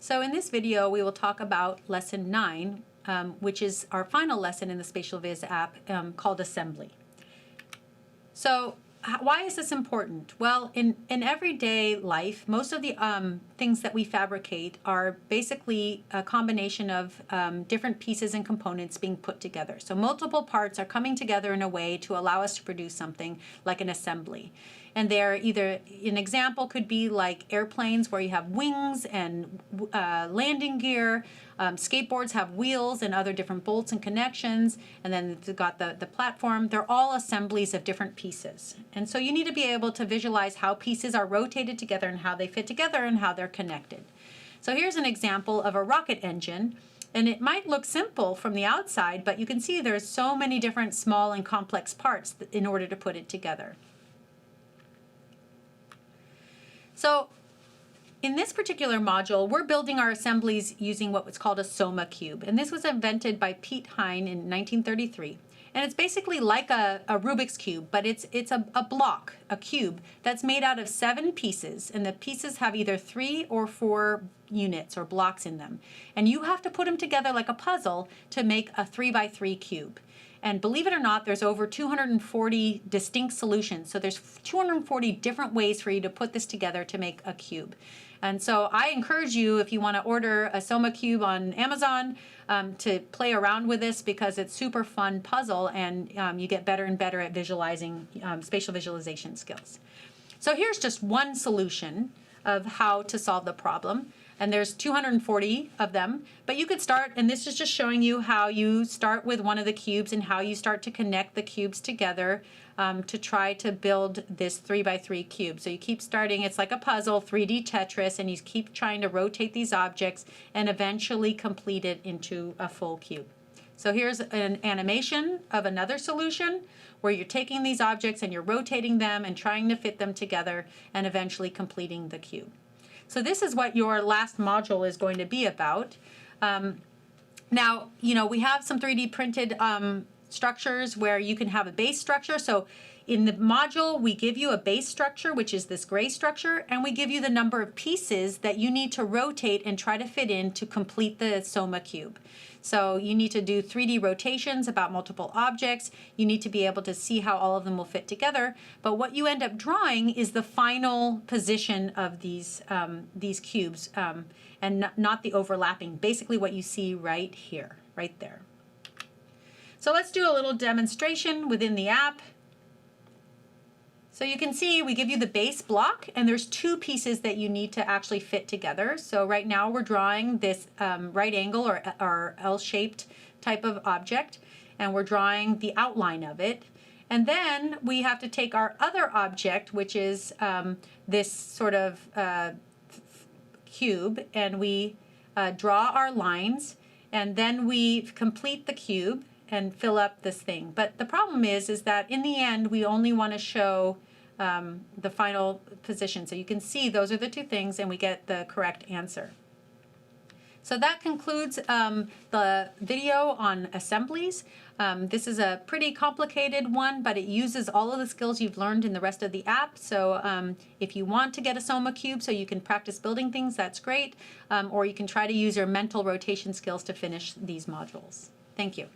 So in this video, we will talk about Lesson 9, which is our final lesson in the Spatial Viz app called Assembly. So why is this important? Well, in everyday life, most of the things that we fabricate are basically a combination of different pieces and components being put together. So multiple parts are coming together in a way to allow us to produce something like an assembly. And they're either, an example could be like airplanes where you have wings and landing gear. Skateboards have wheels and other different bolts and connections. And then you've got the platform. They're all assemblies of different pieces. And so you need to be able to visualize how pieces are rotated together and how they fit together and how they're connected. So here's an example of a rocket engine. And it might look simple from the outside, but you can see there's so many different small and complex parts in order to put it together. So in this particular module, we're building our assemblies using what was called a Soma Cube. And this was invented by Pete Hine in 1933. And it's basically like a Rubik's Cube, but it's a block, a cube, that's made out of 7 pieces. And the pieces have either 3 or 4 units or blocks in them. And you have to put them together like a puzzle to make a 3x3 cube. And believe it or not, there's over 240 distinct solutions. So there's 240 different ways for you to put this together to make a cube. And so I encourage you, if you want to order a Soma Cube on Amazon, to play around with this because it's super fun puzzle and you get better and better at visualizing spatial visualization skills. So here's just one solution of how to solve the problem. And there's 240 of them, but you could start, and this is just showing you how you start with one of the cubes and how you start to connect the cubes together to try to build this 3x3 cube. So you keep starting, it's like a puzzle, 3D Tetris, and you keep trying to rotate these objects and eventually complete it into a full cube. So here's an animation of another solution where you're taking these objects and you're rotating them and trying to fit them together and eventually completing the cube. So this is what your last module is going to be about. Now, we have some 3D printed structures where you can have a base structure. So in the module, we give you a base structure, which is this gray structure, and we give you the number of pieces that you need to rotate and try to fit in to complete the Soma Cube. So you need to do 3D rotations about multiple objects. You need to be able to see how all of them will fit together. But what you end up drawing is the final position of these cubes and not the overlapping, basically what you see right here, right there. So let's do a little demonstration within the app. So you can see we give you the base block, and there's 2 pieces that you need to actually fit together. So right now we're drawing this right angle or L-shaped type of object, and we're drawing the outline of it. And then we have to take our other object, which is this sort of cube, and we draw our lines, and then we complete the cube and fill up this thing. But the problem is that in the end, we only want to show the final position. So you can see those are the 2 things, and we get the correct answer. So that concludes the video on assemblies. This is a pretty complicated one, but it uses all of the skills you've learned in the rest of the app. So if you want to get a Soma Cube so you can practice building things, that's great. Or you can try to use your mental rotation skills to finish these modules. Thank you.